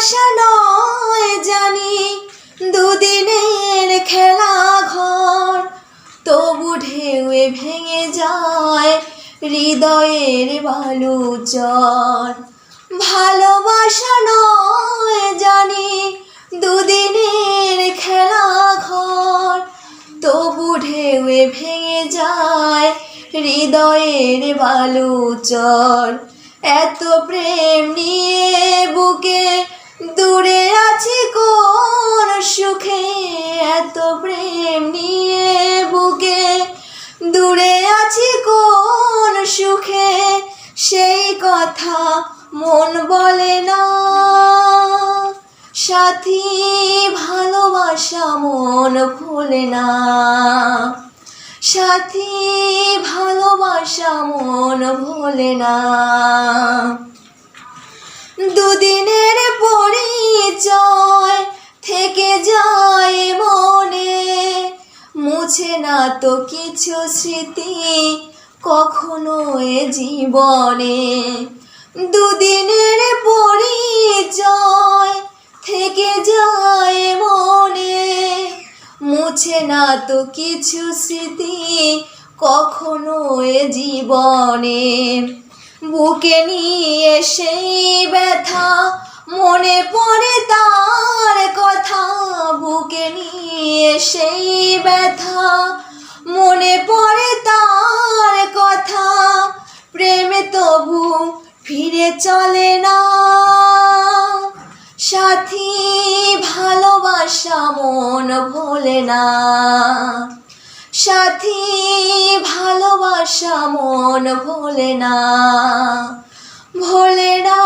ভালোবাসা নয় জানি দুদিনের খেলা ঘর, তবু ঢেউয়ে ভেঙে যায় হৃদয়ের বালুচর। ভালোবাসা নয় জানি দুদিনের খেলা ঘর, তবু ঢেউয়ে ভেঙে যায় হৃদয়ের বালুচর। এত প্রেম নিয়ে বুকে দূরে আছি কোন সুখে, এত প্রেম নিয়ে বুকে দূরে আছি কোন সুখে, সেই কথা মন বলে না। সাথী ভালোবাসা মন ভোলে না, সাথী ভালোবাসা মন ভোলে না। দুদিনের পরিচয় থেকে যায় মনে, মুছে না তো কিছু স্মৃতি কখনো এ জীবনে। দুদিনের পরিচয় থেকে যায় মনে, মুছে না তো কিছু স্মৃতি কখনো এ জীবনে। বুকে নিয়ে সেই ব্যথা মনে পড়ে তার কথা, বুকে নিয়ে সেই ব্যথা মনে পড়ে তার কথা। প্রেমে তবু ফিরে চলে না, সাথী ভালোবাসা মন ভোলে না, সাথী ভালোবাসা মন ভোলে না, ভোলে না।